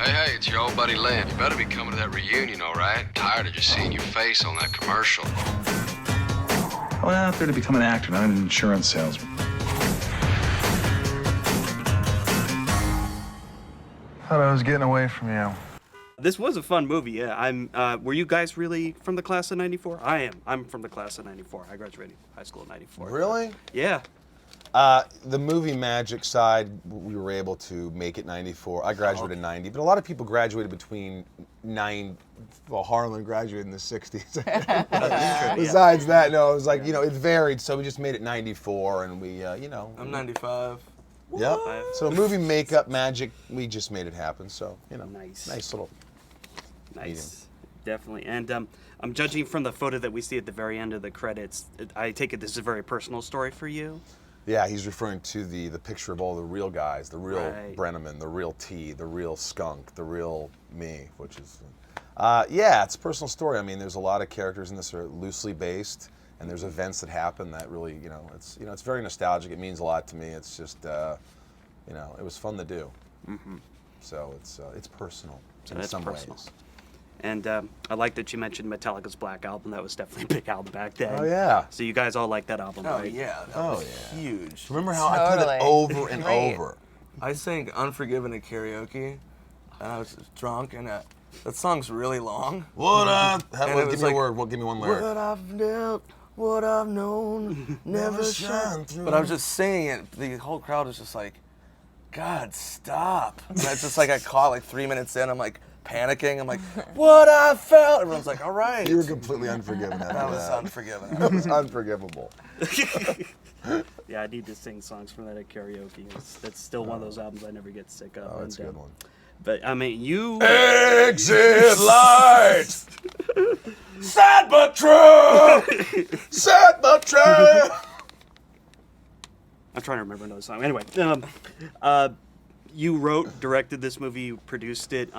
Hey, it's your old buddy Lynn. You better be coming to that reunion, all right? Tired of just seeing your face on that commercial. I went out there to become an actor, not an insurance salesman. Thought I was getting away from you. This was a fun movie, yeah. Were you guys really from the class of 94? I am. I'm from the class of 94. I graduated high school in 94. Really? Yeah. The movie magic side, we were able to make it 94. I graduated in 90, but a lot of people graduated between Harlan graduated in the 60s. Besides that, no, it was like, it varied, so we just made it 94, and we, I'm 95. Yep. So movie makeup magic, we just made it happen, so, nice little medium. Definitely. And I'm judging from the photo that we see at the very end of the credits, I take it this is a very personal story for you? Yeah, he's referring to the picture of all the real guys, the real Right. Brenneman, the real T, the real Skunk, the real me, which is, yeah, it's a personal story. I mean, there's a lot of characters in this that are loosely based, and there's events that happen that really, it's very nostalgic. It means a lot to me. It's just, it was fun to do. Mm-hmm. So it's personal in some ways. And I like that you mentioned Metallica's Black Album. That was definitely a big album back then. Oh, yeah. So you guys all like that album, Oh, right? yeah. That was huge. Remember how I put it over and over? I sang Unforgiven at karaoke, and I was drunk, and that song's really long. What up? Give me a word. Give me one lyric. What I've knelt, what I've known, never shine through. But I was just singing it. The whole crowd was just like, God, stop. And it's just like I caught like 3 minutes in. I'm like panicking. I'm like, what I felt. Everyone's like, all right. You were completely unforgiven after that. That was unforgiven. That was unforgivable. Yeah, I need to sing songs from that at karaoke. That's still one of those albums I never get sick of. Oh, it's a good one. But I mean, you. Exit light. Sad but true. Sad but true. I'm trying to remember another song. Anyway, you wrote, directed this movie, you produced it.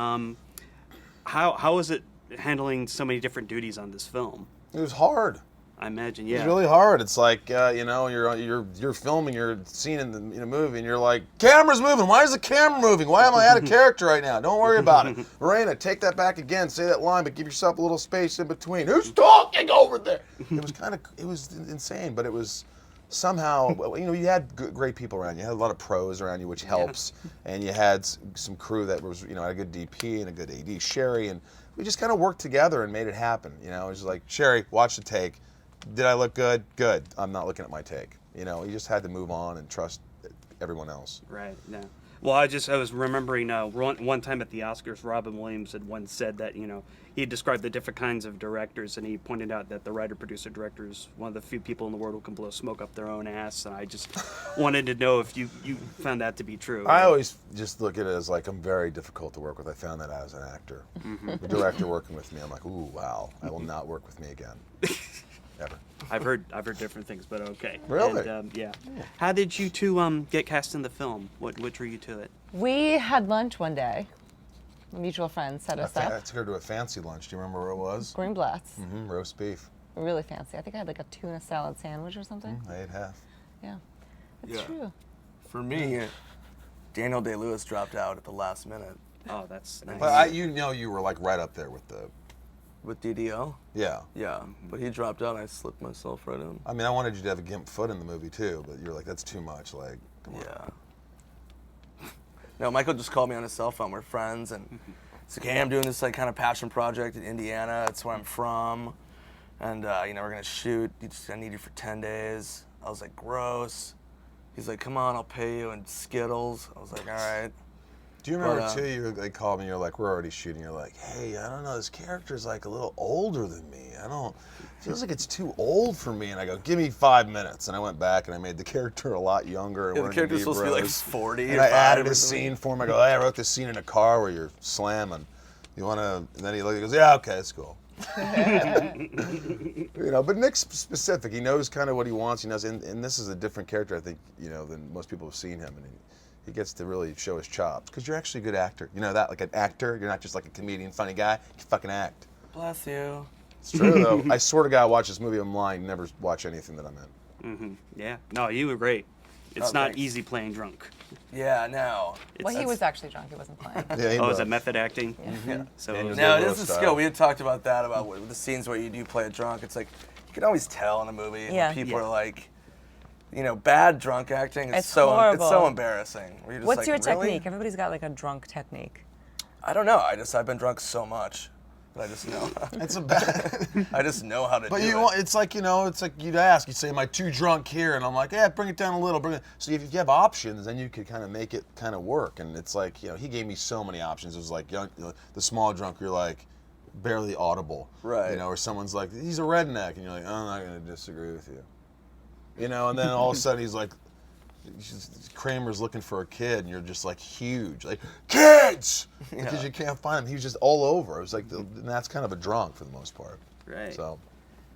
How was it handling so many different duties on this film? It was hard. I imagine, It yeah. was really hard. It's like you're filming your scene in a movie, and you're like, camera's moving. Why is the camera moving? Why am I out of character right now? Don't worry about it. Morena, take that back again. Say that line, but give yourself a little space in between. Who's talking over there? It was insane, but it was somehow, you had great people around you. You had a lot of pros around you, which helps, and you had some crew that was, had a good DP and a good AD, Sherry, and we just kind of worked together and made it happen. It was like, Sherry, watch the take. Did I look good? Good. I'm not looking at my take. You just had to move on and trust everyone else. Right. Yeah. Well, I was remembering one time at the Oscars, Robin Williams had once said that he described the different kinds of directors, and he pointed out that the writer, producer, director is one of the few people in the world who can blow smoke up their own ass. And I just wanted to know if you found that to be true. I always just look at it as like I'm very difficult to work with. I found that as an actor. Mm-hmm. The director working with me, I'm like, ooh, wow, I will not work with me again. Ever. I've heard different things, but okay. Really? And, yeah. How did you two get cast in the film? What drew you to it? We had lunch one day. A mutual friend set us up. I took her to a fancy lunch. Do you remember where it was? Greenblatt's. Mm-hmm. Roast beef. Really fancy. I think I had like a tuna salad sandwich or something. I ate half. Yeah. It's true. For me, Daniel Day-Lewis dropped out at the last minute. Oh, that's nice. But you were like right up there with the... With DDO? Yeah. Yeah, but he dropped out and I slipped myself right in. I mean, I wanted you to have a gimp foot in the movie too, but you're like, that's too much. Like, come on. Yeah. No, Michael just called me on his cell phone. We're friends, and he's like, hey, I'm doing this like kind of passion project in Indiana. That's where I'm from. And, we're going to shoot. I need you for 10 days. I was like, gross. He's like, come on, I'll pay you in Skittles. I was like, all right. Do you remember too? They called me. You're like, we're already shooting. You're like, hey, I don't know. This character's like a little older than me. Feels like it's too old for me. And I go, give me 5 minutes. And I went back and I made the character a lot younger. Yeah, the character's supposed to be like 40. And I added a scene for him. I go, hey, I wrote this scene in a car where you're slamming. You want to? And then he goes, yeah, okay, that's cool. But Nick's specific. He knows kind of what he wants. He knows, and this is a different character, I think, than most people have seen him. And he gets to really show his chops because you're actually a good actor. You know that, like an actor. You're not just like a comedian, funny guy. You fucking act. Bless you. It's true though. I swear to God, I watch this movie. I'm lying. Never watch anything that I'm in. Mm-hmm. Yeah. No, you were great. It's not thanks. easy playing drunk. Yeah, no. Well, he was actually drunk. He wasn't playing. Yeah, he Oh, was. is that method acting? Yeah. So And he was No, it Little is a style. skill. We had talked about that, about the scenes where you do play a drunk. It's like, you can always tell in a movie when Yeah. people Yeah. are like, bad drunk acting is It's so horrible. embarrassing. Where you're just What's like, your really? technique? Everybody's got like a drunk technique. I don't know. I've been drunk so much that I just know. It's a bad. I just know how to But do you it. want, it's like, it's like you'd ask, you'd say, am I too drunk here? And I'm like, yeah, bring it down a little. So if you have options, then you could kind of make it kind of work. And it's like, he gave me so many options. It was like, the small drunk, you're like, barely audible. Right. Or someone's like, he's a redneck. And you're like, I'm not going to disagree with you. And then all of a sudden he's like, Kramer's looking for a kid, and you're just like huge, like kids, because you can't find him. He was just all over. It was like, and that's kind of a drunk for the most part. Right. So,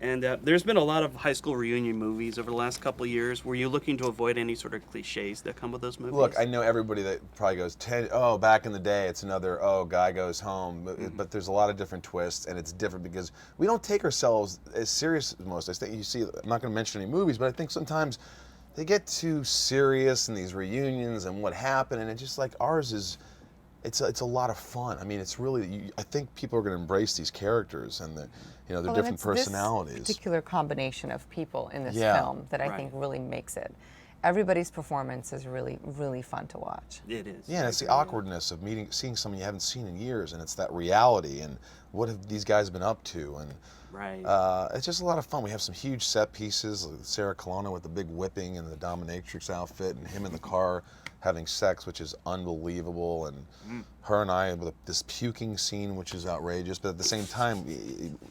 And there's been a lot of high school reunion movies over the last couple of years. Were you looking to avoid any sort of cliches that come with those movies? look, I know everybody that probably goes, back in the day, it's another, guy goes home. But there's a lot of different twists, and it's different because we don't take ourselves as serious as most. I think you see, I'm not going to mention any movies, but I think sometimes they get too serious in these reunions and what happened, and it's just like ours is, it's a lot of fun. I mean, it's really, I think people are going to embrace these characters and their Well, and different it's personalities. This particular combination of people in this Yeah. film that I think really makes it. Everybody's performance is really, really fun to watch. It is. Yeah, and it's the awkwardness of seeing someone you haven't seen in years, and it's that reality and what have these guys been up to, and Right. it's just a lot of fun. We have some huge set pieces, like Sarah Colonna with the big whipping and the dominatrix outfit, and him in the car having sex, which is unbelievable, and her and I with this puking scene, which is outrageous, but at the same time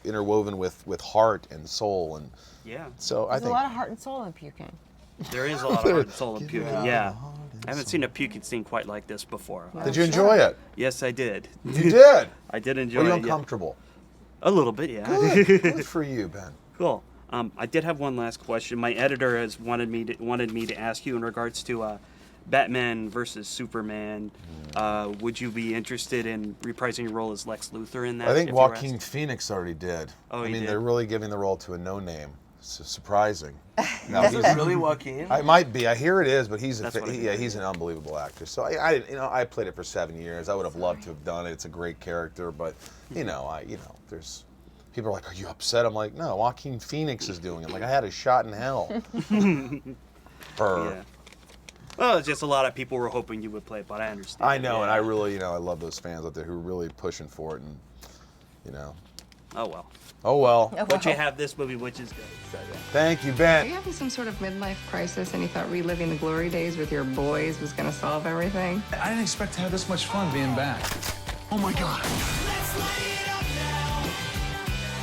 interwoven with heart and soul, and Yeah. so I There's think a lot of heart and soul in puking. There is a lot of heart and soul in puking. Yeah. I haven't seen a puking scene quite like this before. Did you enjoy it? Yes, I did. You did. I did enjoy Were you it. yeah. uncomfortable? A little bit, yeah. Good for you, Ben. Cool. I did have one last question. My editor has wanted me to ask you in regards to Batman versus Superman. Would you be interested in reprising your role as Lex Luthor in that? I think if you were Joaquin asked? Phoenix already did. Oh, I he mean, did? they're really giving the role to a no-name. It's surprising. Now, Is it really Joaquin? I might be. I hear it is, but he's That's what I he's an unbelievable actor. So I played it for 7 years. I would have loved to have done it. It's a great character, but there's people are like, "Are you upset?" I'm like, "No, Joaquin Phoenix is doing it. Like I had a shot in hell." Yeah. Well, it's just a lot of people were hoping you would play it, but I understand. I know, and Yeah. I really, I love those fans out there who are really pushing for it, and Oh well. oh well. But you have this movie, which is good. So, yeah. Thank you, Are Ben. you having some sort of midlife crisis and you thought reliving the glory days with your boys was going to solve everything? I didn't expect to have this much fun being back. Oh my God.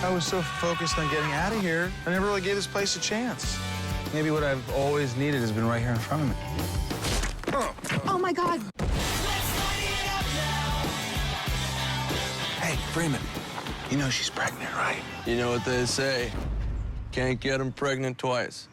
I was so focused on getting out of here, I never really gave this place a chance. Maybe what I've always needed has been right here in front of me. Oh my God! Hey, Freeman, you know she's pregnant, right? You know what they say, can't get them pregnant twice.